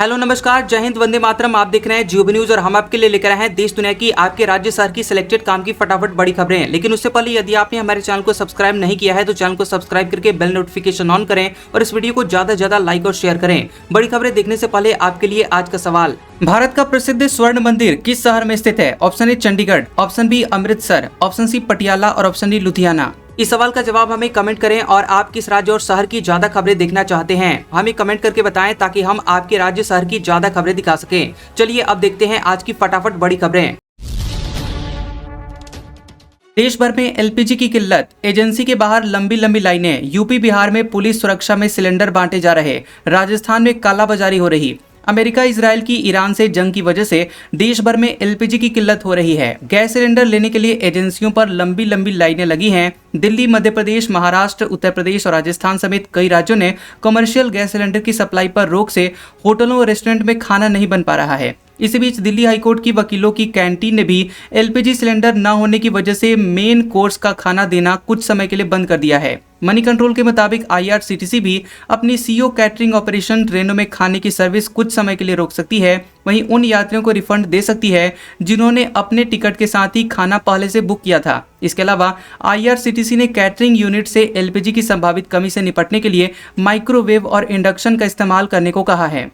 Hello नमस्कार, जय हिंद, वंदे मातरम। आप देख रहे हैं जियो न्यूज और हम आपके लिए लेकर आए हैं देश दुनिया की आपके राज्य शहर की सिलेक्टेड काम की फटाफट बड़ी खबरें। लेकिन उससे पहले यदि आपने हमारे चैनल को सब्सक्राइब नहीं किया है तो चैनल को सब्सक्राइब करके बेल नोटिफिकेशन ऑन करें और इस वीडियो को ज्यादा से ज्यादा लाइक और शेयर करें। बड़ी खबरें देखने से पहले आपके लिए आज का सवाल, भारत का प्रसिद्ध स्वर्ण मंदिर किस शहर में स्थित है? Option A Chandigarh, option B Amritsar, option C Patiala और ऑप्शन डी लुधियाना। इस सवाल का जवाब हमें कमेंट करें और आप किस राज्य और शहर की ज्यादा खबरें देखना चाहते हैं हमें कमेंट करके बताएं ताकि हम आपके राज्य शहर की ज्यादा खबरें दिखा सकें। चलिए अब देखते हैं आज की फटाफट बड़ी खबरें। देश भर में एलपीजी की किल्लत, एजेंसी के बाहर लंबी लंबी लाइनें, यूपी बिहार में पुलिस सुरक्षा में सिलेंडर बांटे जा रहे, राजस्थान में कालाबाजारी हो रही, अमेरिका इजराइल की ईरान से जंग की वजह से देश भर में एलपीजी की किल्लत हो रही है। गैस सिलेंडर लेने के लिए एजेंसियों पर लंबी लंबी लाइनें लगी हैं। दिल्ली, मध्य प्रदेश, महाराष्ट्र, उत्तर प्रदेश और राजस्थान समेत कई राज्यों ने कमर्शियल गैस सिलेंडर की सप्लाई पर रोक से होटलों और रेस्टोरेंट में खाना नहीं बन पा रहा है। इसी बीच दिल्ली हाईकोर्ट की वकीलों की कैंटीन ने भी एलपीजी सिलेंडर न होने की वजह से मेन कोर्स का खाना देना कुछ समय के लिए बंद कर दिया है। मनी कंट्रोल के मुताबिक आईआरसीटीसी भी अपनी सीओ कैटरिंग ऑपरेशन ट्रेनों में खाने की सर्विस कुछ समय के लिए रोक सकती है। वहीं उन यात्रियों को रिफंड दे सकती है जिन्होंने अपने टिकट के साथ ही खाना पहले से बुक किया था। इसके अलावा आईआरसीटीसी ने कैटरिंग यूनिट से एलपीजी की संभावित कमी से निपटने के लिए माइक्रोवेव और इंडक्शन का इस्तेमाल करने को कहा है।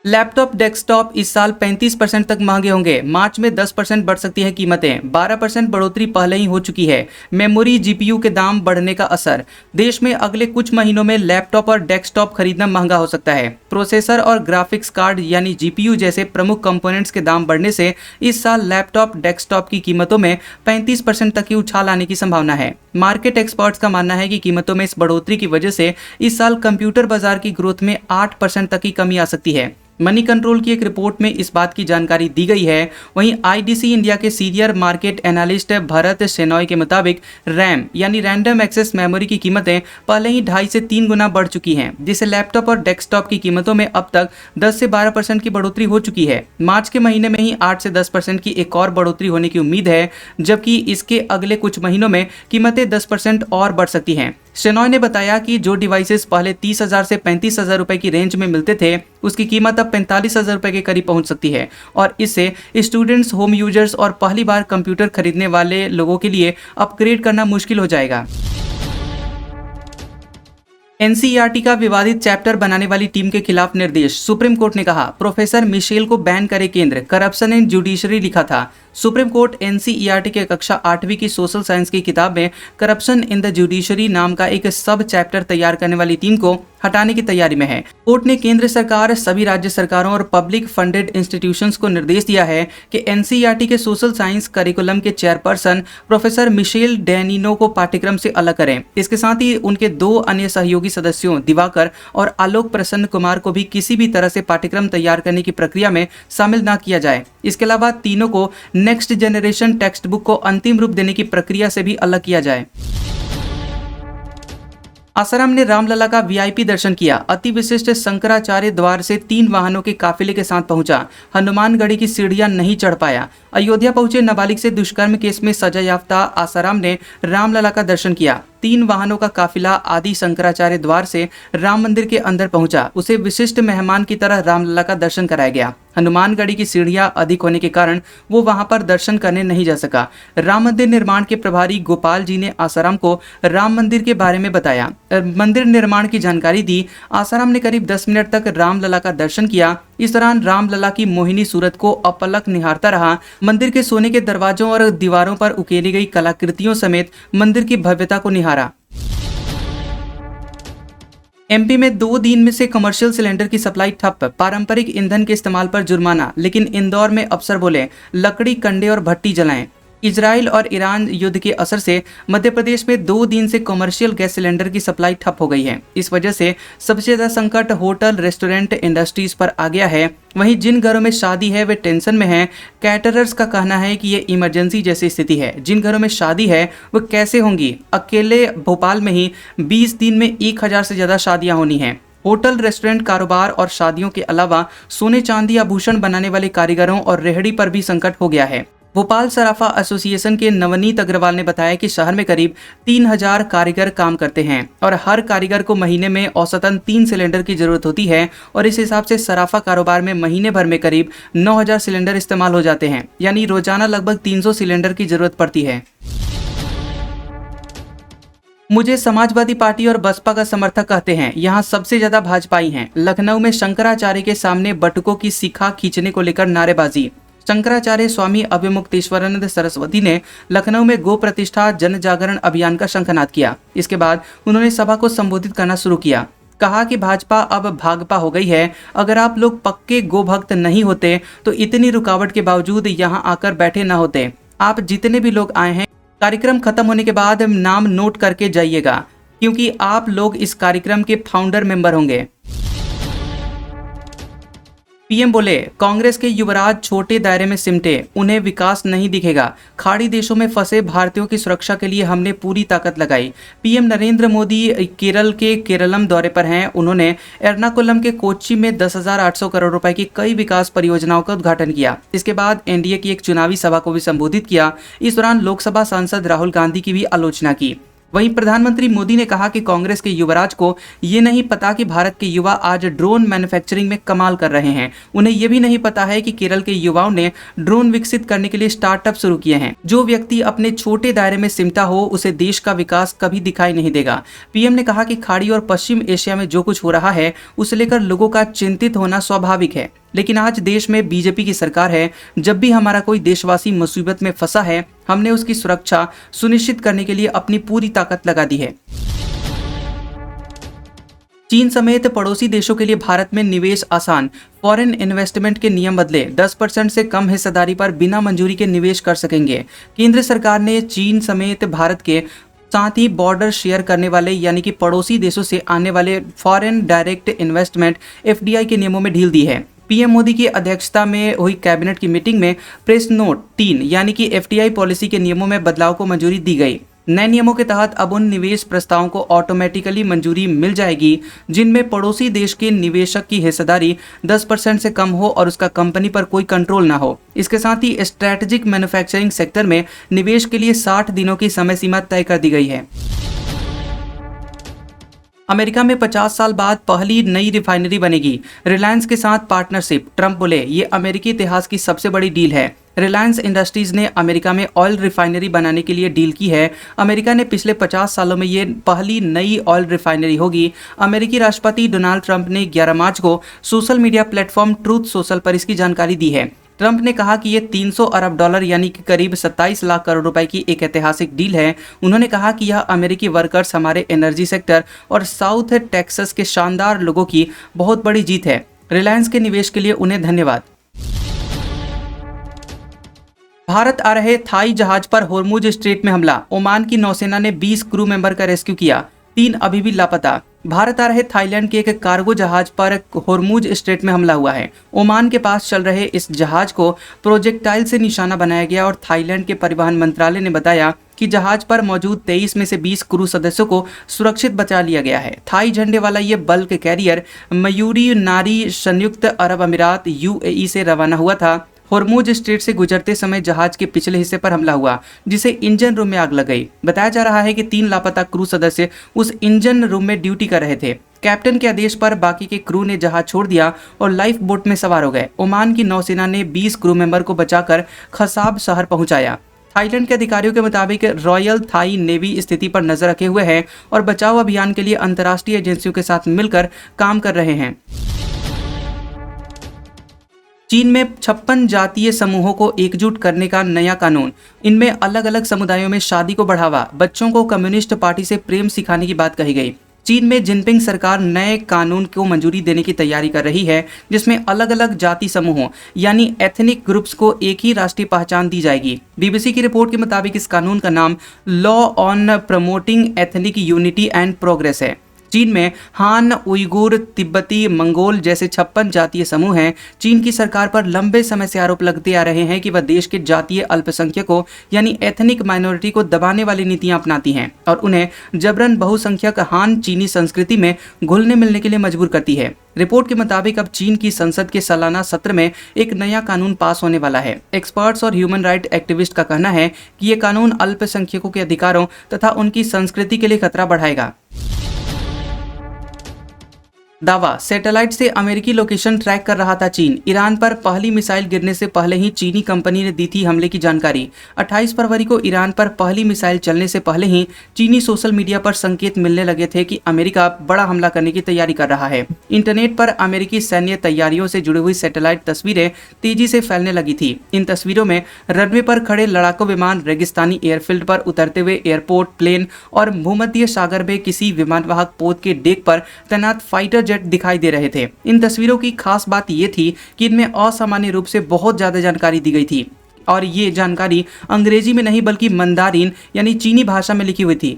लैपटॉप डेस्कटॉप इस साल 35% तक महंगे होंगे। मार्च में 10% बढ़ सकती है कीमतें, 12% बढ़ोतरी पहले ही हो चुकी है। मेमोरी, जीपीयू के दाम बढ़ने का असर, देश में अगले कुछ महीनों में लैपटॉप और डेस्कटॉप खरीदना महंगा हो सकता है। प्रोसेसर और ग्राफिक्स कार्ड यानी जीपीयू जैसे प्रमुख कंपोनेंट्स के दाम बढ़ने से इस साल लैपटॉप डेस्कटॉप की कीमतों में 35% तक की उछाल आने की संभावना है। मार्केट एक्सपर्ट्स का मानना है कि कीमतों में इस बढ़ोतरी की वजह से इस साल कंप्यूटर बाजार की ग्रोथ में 8% तक की कमी आ सकती है। मनी कंट्रोल की एक रिपोर्ट में इस बात की जानकारी दी गई है। वहीं आईडीसी इंडिया के senior market analyst Bharat Shenoy के मुताबिक रैम यानी रैंडम एक्सेस मेमोरी की कीमतें पहले ही 2.5 से 3 गुना बढ़ चुकी हैं, जिससे लैपटॉप और डेस्कटॉप की कीमतों में अब तक 10 से 12% की बढ़ोतरी हो चुकी है। मार्च के महीने में ही 8 से 10% की एक और बढ़ोतरी होने की उम्मीद है, जबकि इसके अगले कुछ महीनों में कीमतें 10% और बढ़ सकती हैं। शेनॉय ने बताया कि जो डिवाइसेस पहले 30,000 से 35,000 रुपए की रेंज में मिलते थे उसकी कीमत अब 45,000 रुपए के करीब पहुंच सकती है और इससे स्टूडेंट्स, होम यूजर्स और पहली बार कंप्यूटर खरीदने वाले लोगों के लिए अपग्रेड करना मुश्किल हो जाएगा। एनसीईआरटी का विवादित चैप्टर बनाने वाली टीम के खिलाफ निर्देश, सुप्रीम कोर्ट ने कहा प्रोफेसर मिशेल को बैन करे केंद्र, करप्शन इन जुडिशरी लिखा था। सुप्रीम कोर्ट एनसीईआरटी के कक्षा 8वीं की सोशल साइंस की किताब में करप्शन इन द जुडिशरी नाम का एक सब चैप्टर तैयार करने वाली टीम को हटाने की तैयारी में है। कोर्ट ने केंद्र सरकार, सभी राज्य सरकारों और पब्लिक फंडेड इंस्टीट्यूशंस को निर्देश दिया है कि एनसीईआरटी के सोशल साइंस करिकुलम के चेयरपर्सन प्रोफेसर मिशेल डेनिनो को पाठ्यक्रम से अलग करें। इसके साथ ही उनके 2 अन्य सहयोगी सदस्यों दिवाकर और आलोक प्रसन्न कुमार को भी किसी भी तरह से पाठ्यक्रम तैयार करने की प्रक्रिया में शामिल न किया जाए। इसके अलावा तीनों को नेक्स्ट जनरेशन टेक्स्ट बुक को अंतिम रूप देने की प्रक्रिया से भी अलग किया जाए। आसाराम ने रामलला का वीआईपी दर्शन किया। अति विशिष्ट शंकराचार्य द्वार से 3 वाहनों के काफिले के साथ पहुंचा। हनुमानगढ़ी की सीढ़ियां नहीं चढ़ पाया। अयोध्या पहुंचे नाबालिग से दुष्कर्म केस में सजा याफ्ता आसाराम ने रामलला का दर्शन किया। 3 वाहनों का काफिला आदि शंकराचार्य द्वार से राम मंदिर के अंदर पहुंचा। उसे विशिष्ट मेहमान की तरह रामलला का दर्शन कराया गया। हनुमानगढ़ी की सीढ़ियां अधिक होने के कारण वो वहां पर दर्शन करने नहीं जा सका। राम मंदिर निर्माण के प्रभारी गोपाल जी ने आसाराम को राम मंदिर के बारे में बताया, मंदिर निर्माण की जानकारी दी। आसाराम ने करीब 10 मिनट तक रामलला का दर्शन किया। इस दौरान रामलला की मोहिनी सूरत को अपलक निहारता रहा। मंदिर के सोने के दरवाजों और दीवारों पर उकेरी गई कलाकृतियों समेत मंदिर की भव्यता को निहारा। एमपी में 2 दिन में से कमर्शियल सिलेंडर की सप्लाई ठप, पारंपरिक ईंधन के इस्तेमाल पर जुर्माना। लेकिन इंदौर में अफसर बोले लकड़ी, कंडे और भट्टी जलाएं। इजराइल और ईरान युद्ध के असर से मध्य प्रदेश में 2 दिन से कमर्शियल गैस सिलेंडर की सप्लाई ठप हो गई है। इस वजह से सबसे ज्यादा संकट होटल, रेस्टोरेंट, इंडस्ट्रीज पर आ गया है। वहीं जिन घरों में शादी है वे टेंशन में हैं। कैटरर्स का कहना है कि ये इमरजेंसी जैसी स्थिति है। जिन घरों में शादी है वो कैसे होंगी? अकेले भोपाल में ही 20 दिन में 1000 से ज्यादा शादियां होनी हैं। होटल, रेस्टोरेंट कारोबार और शादियों के अलावा सोने, चांदी, आभूषण बनाने वाले कारीगरों और रेहड़ी पर भी संकट हो गया है। भोपाल सराफा एसोसिएशन के नवनीत अग्रवाल ने बताया कि शहर में करीब 3000 कारीगर काम करते हैं और हर कारीगर को महीने में औसतन 3 सिलेंडर की जरूरत होती है और इस हिसाब से सराफा कारोबार में महीने भर में करीब 9000 सिलेंडर इस्तेमाल हो जाते हैं, यानी रोजाना लगभग 300 सिलेंडर की जरूरत पड़ती है। मुझे समाजवादी पार्टी और बसपा का समर्थक कहते हैं, यहाँ सबसे ज्यादा भाजपाई हैं। लखनऊ में शंकराचार्य के सामने बटुकों की शिखा खींचने को लेकर नारेबाजी। शंकराचार्य स्वामी अभिमुक्तेश्वरानंद सरस्वती ने लखनऊ में गो प्रतिष्ठा जन जागरण अभियान का शंखनाद किया। इसके बाद उन्होंने सभा को संबोधित करना शुरू किया। कहा कि भाजपा अब भागपा हो गई है। अगर आप लोग पक्के गो भक्त नहीं होते तो इतनी रुकावट के बावजूद यहाँ आकर बैठे न होते। आप जितने भी लोग आए हैं, कार्यक्रम खत्म होने के बाद नाम नोट करके जाइएगा, क्योंकि आप लोग इस कार्यक्रम के फाउंडर मेंबर होंगे। पीएम बोले, कांग्रेस के युवराज छोटे दायरे में सिमटे, उन्हें विकास नहीं दिखेगा। खाड़ी देशों में फंसे भारतीयों की सुरक्षा के लिए हमने पूरी ताकत लगाई। पीएम नरेंद्र मोदी केरल के केरलम दौरे पर हैं। उन्होंने एर्नाकुलम के कोच्चि में 10,800 करोड़ रुपए की कई विकास परियोजनाओं का उद्घाटन किया। इसके बाद एनडीए की एक चुनावी सभा को भी संबोधित किया। इस दौरान लोकसभा सांसद राहुल गांधी की भी आलोचना की। वहीं प्रधानमंत्री मोदी ने कहा कि कांग्रेस के युवराज को ये नहीं पता कि भारत के युवा आज ड्रोन मैन्युफैक्चरिंग में कमाल कर रहे हैं। उन्हें ये भी नहीं पता है कि केरल के युवाओं ने ड्रोन विकसित करने के लिए स्टार्टअप शुरू किए हैं। जो व्यक्ति अपने छोटे दायरे में सिमटा हो, उसे देश का विकास कभी दिखाई नहीं देगा। पीएम ने कहा कि खाड़ी और पश्चिम एशिया में जो कुछ हो रहा है उसे लेकर लोगों का चिंतित होना स्वाभाविक है, लेकिन आज देश में बीजेपी की सरकार है। जब भी हमारा कोई देशवासी मुसीबत में फंसा है, हमने उसकी सुरक्षा सुनिश्चित करने के लिए अपनी पूरी ताकत लगा दी है। चीन समेत पड़ोसी देशों के लिए भारत में निवेश आसान। फॉरेन इन्वेस्टमेंट के नियम बदले, 10% से कम हिस्सेदारी पर बिना मंजूरी के निवेश कर सकेंगे। केंद्र सरकार ने चीन समेत भारत के साथ ही बॉर्डर शेयर करने वाले यानी कि पड़ोसी देशों से आने वाले फॉरेन डायरेक्ट इन्वेस्टमेंट एफडीआई के नियमों में ढील दी है। पीएम मोदी की अध्यक्षता में हुई कैबिनेट की मीटिंग में प्रेस नोट 3 यानी कि एफडीआई पॉलिसी के नियमों में बदलाव को मंजूरी दी गई। नए नियमों के तहत अब उन निवेश प्रस्तावों को ऑटोमेटिकली मंजूरी मिल जाएगी जिनमें पड़ोसी देश के निवेशक की हिस्सेदारी 10% से कम हो और उसका कंपनी पर कोई कंट्रोल ना हो। इसके साथ ही स्ट्रैटेजिक मैन्युफैक्चरिंग सेक्टर में निवेश के लिए 60 दिनों की समय सीमा तय कर दी गई है। अमेरिका में 50 साल बाद पहली नई रिफाइनरी बनेगी। रिलायंस के साथ पार्टनरशिप। ट्रंप बोले, ये अमेरिकी इतिहास की सबसे बड़ी डील है। रिलायंस इंडस्ट्रीज ने अमेरिका में ऑयल रिफाइनरी बनाने के लिए डील की है। अमेरिका ने पिछले 50 सालों में ये पहली नई ऑयल रिफाइनरी होगी। अमेरिकी राष्ट्रपति डोनाल्ड ट्रंप ने 11 मार्च को social media platform truth social पर इसकी जानकारी दी है। ट्रंप ने कहा कि ये 300 अरब डॉलर यानी कि करीब 27 लाख करोड़ रुपए की एक ऐतिहासिक डील है। उन्होंने कहा कि यह अमेरिकी वर्कर्स, हमारे एनर्जी सेक्टर और साउथ टेक्सास के शानदार लोगों की बहुत बड़ी जीत है। रिलायंस के निवेश के लिए उन्हें धन्यवाद। भारत आ रहे थाई जहाज पर होर्मुज स्ट्रेट में हमला। ओमान की नौसेना ने 20 क्रू मेंबर का रेस्क्यू किया। 3 अभी भी लापता। भारत आ रहे थाईलैंड के एक कार्गो जहाज पर होर्मुज स्ट्रेट में हमला हुआ है। ओमान के पास चल रहे इस जहाज को प्रोजेक्टाइल से निशाना बनाया गया और थाईलैंड के परिवहन मंत्रालय ने बताया कि जहाज पर मौजूद 23 में से 20 क्रू सदस्यों को सुरक्षित बचा लिया गया है। थाई झंडे वाला ये बल्क कैरियर मयूरी नारी संयुक्त अरब अमीरात यूएई से रवाना हुआ था। होर्मुज स्ट्रेट से गुजरते समय जहाज के पिछले हिस्से पर हमला हुआ, जिसे इंजन रूम में आग लग गई। बताया जा रहा है कि 3 लापता क्रू सदस्य उस इंजन रूम में ड्यूटी कर रहे थे। कैप्टन के आदेश पर बाकी के क्रू ने जहाज छोड़ दिया और लाइफ बोट में सवार हो गए। ओमान की नौसेना ने 20 क्रू मेंबर को बचाकर खसाब शहर पहुंचाया। थाईलैंड के अधिकारियों के मुताबिक रॉयल थाई नेवी स्थिति पर नजर रखे हुए है और बचाव अभियान के लिए अंतर्राष्ट्रीय एजेंसियों के साथ मिलकर काम कर रहे हैं। चीन में 56 जातीय समूहों को एकजुट करने का नया कानून। इनमें अलग अलग समुदायों में शादी को बढ़ावा, बच्चों को कम्युनिस्ट पार्टी से प्रेम सिखाने की बात कही गई। चीन में जिनपिंग सरकार नए कानून को मंजूरी देने की तैयारी कर रही है, जिसमें अलग अलग जाति समूहों यानी एथनिक ग्रुप्स को एक ही राष्ट्रीय पहचान दी जाएगी। बीबीसी की रिपोर्ट के मुताबिक इस कानून का नाम law on promoting ethnic unity and progress है। चीन में हान, उइगुर, तिब्बती, मंगोल जैसे 56 जातीय समूह हैं। चीन की सरकार पर लंबे समय से आरोप लगते आ रहे हैं कि वह देश के जातीय अल्पसंख्यकों यानी एथनिक माइनॉरिटी को दबाने वाली नीतियां अपनाती हैं और उन्हें जबरन बहुसंख्यक हान चीनी संस्कृति में घुलने मिलने के लिए मजबूर करती है। रिपोर्ट के मुताबिक अब चीन की संसद के सालाना सत्र में एक नया कानून पास होने वाला है। एक्सपर्ट्स और ह्यूमन राइट एक्टिविस्ट का कहना है कि ये कानून अल्पसंख्यकों के अधिकारों तथा उनकी संस्कृति के लिए खतरा बढ़ाएगा। दावा, सैटेलाइट से अमेरिकी लोकेशन ट्रैक कर रहा था चीन। ईरान पर पहली मिसाइल गिरने से पहले ही चीनी कंपनी ने दी थी हमले की जानकारी। 28 फरवरी को ईरान पर पहली मिसाइल चलने से पहले ही चीनी सोशल मीडिया पर संकेत मिलने लगे थे कि अमेरिका बड़ा हमला करने की तैयारी कर रहा है। इंटरनेट पर अमेरिकी सैन्य तैयारियों से जुड़ी हुई सैटेलाइट तस्वीरें तेजी से फैलने लगी थी। इन तस्वीरों में रनवे पर खड़े लड़ाकू विमान, रेगिस्तानी एयरफील्ड पर उतरते हुए एयरपोर्ट प्लेन और भूमध्य सागर में किसी विमानवाहक पोत के डेक पर तैनात फाइटर जेट दिखाई दे रहे थे। इन तस्वीरों की खास बात यह थी कि इनमें असामान्य रूप से बहुत ज्यादा जानकारी दी गई थी और ये जानकारी अंग्रेजी में नहीं बल्कि मंदारिन यानी चीनी भाषा में लिखी हुई थी।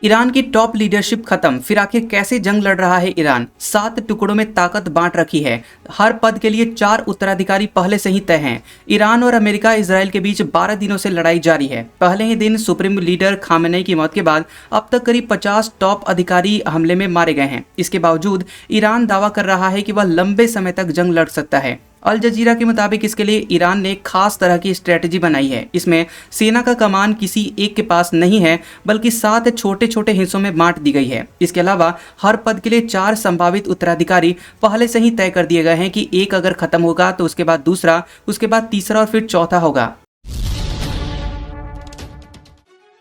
ईरान की टॉप लीडरशिप खत्म, फिर आखिर कैसे जंग लड़ रहा है ईरान? 7 टुकड़ों में ताकत बांट रखी है। हर पद के लिए 4 उत्तराधिकारी पहले से ही तय हैं। ईरान और अमेरिका इजराइल के बीच 12 दिनों से लड़ाई जारी है। पहले ही दिन सुप्रीम लीडर खामेनेई की मौत के बाद अब तक करीब 50 टॉप अधिकारी हमले में मारे गए हैं। इसके बावजूद ईरान दावा कर रहा है कि वह लंबे समय तक जंग लड़ सकता है। अल जजीरा के मुताबिक इसके लिए ईरान ने खास तरह की स्ट्रेटजी बनाई है। इसमें सेना का कमान किसी एक के पास नहीं है बल्कि 7 छोटे छोटे हिस्सों में बांट दी गई है। इसके अलावा हर पद के लिए 4 संभावित उत्तराधिकारी पहले से ही तय कर दिए गए हैं कि एक अगर खत्म होगा तो उसके बाद दूसरा, उसके बाद तीसरा और फिर चौथा होगा।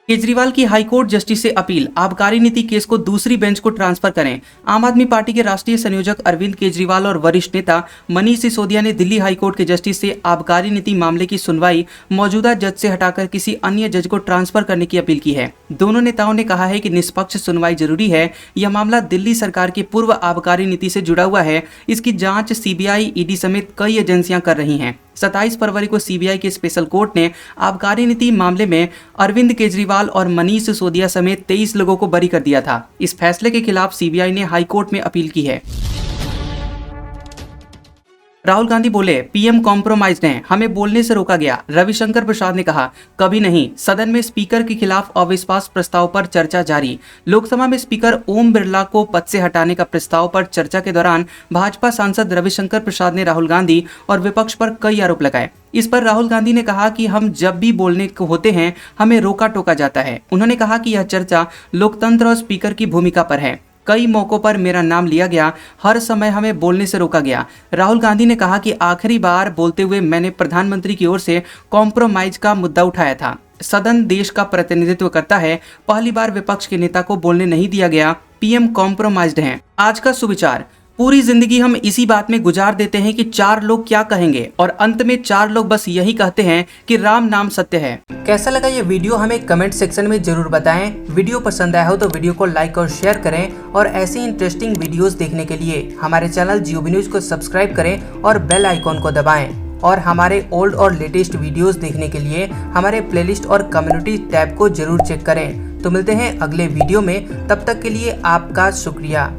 केजरीवाल की हाईकोर्ट जस्टिस से अपील, आबकारी नीति केस को दूसरी बेंच को ट्रांसफर करें। आम आदमी पार्टी के राष्ट्रीय संयोजक अरविंद केजरीवाल और वरिष्ठ नेता मनीष सिसोदिया ने दिल्ली हाईकोर्ट के जस्टिस से आबकारी नीति मामले की सुनवाई मौजूदा जज से हटाकर किसी अन्य जज को ट्रांसफर करने की अपील की है। दोनों नेताओं ने कहा है कि निष्पक्ष सुनवाई जरूरी है। यह मामला दिल्ली सरकार की पूर्व आबकारी नीति से जुड़ा हुआ है। इसकी जाँच सीबीआई, ईडी समेत कई एजेंसियां कर रही हैं। 27 फरवरी को सीबीआई के स्पेशल कोर्ट ने आबकारी नीति मामले में अरविंद केजरीवाल और मनीष सिसोदिया समेत 23 लोगों को बरी कर दिया था। इस फैसले के खिलाफ सीबीआई ने हाईकोर्ट में अपील की है। राहुल गांधी बोले, पीएम कॉम्प्रोमाइज्ड हैं, हमें बोलने से रोका गया। रविशंकर प्रसाद ने कहा, कभी नहीं। सदन में स्पीकर के खिलाफ अविश्वास प्रस्ताव पर चर्चा जारी। लोकसभा में स्पीकर ओम बिरला को पद से हटाने का प्रस्ताव पर चर्चा के दौरान भाजपा सांसद रविशंकर प्रसाद ने राहुल गांधी और विपक्ष पर कई आरोप लगाए। इस पर राहुल गांधी ने कहा कि हम जब भी बोलने को होते हैं हमें रोका टोका जाता है। उन्होंने कहा कि यह चर्चा लोकतंत्र और स्पीकर की भूमिका पर है। कई मौकों पर मेरा नाम लिया गया, हर समय हमें बोलने से रोका गया। राहुल गांधी ने कहा कि आखिरी बार बोलते हुए मैंने प्रधानमंत्री की ओर से कॉम्प्रोमाइज का मुद्दा उठाया था। सदन देश का प्रतिनिधित्व करता है, पहली बार विपक्ष के नेता को बोलने नहीं दिया गया। पीएम कॉम्प्रोमाइज्ड हैं। आज का सुविचार, पूरी जिंदगी हम इसी बात में गुजार देते हैं कि 4 लोग क्या कहेंगे और अंत में 4 लोग बस यही कहते हैं कि राम नाम सत्य है। कैसा लगा ये वीडियो हमें कमेंट सेक्शन में जरूर बताएं। वीडियो पसंद आया हो तो वीडियो को लाइक और शेयर करें और ऐसी इंटरेस्टिंग वीडियोस देखने के लिए हमारे चैनल जियोबी न्यूज को सब्सक्राइब करें और बेल आइकॉन को दबाएं। और हमारे ओल्ड और लेटेस्ट वीडियोस देखने के लिए हमारे प्लेलिस्ट और कम्युनिटी टैब को जरूर चेक करें। तो मिलते हैं अगले वीडियो में, तब तक के लिए आपका शुक्रिया।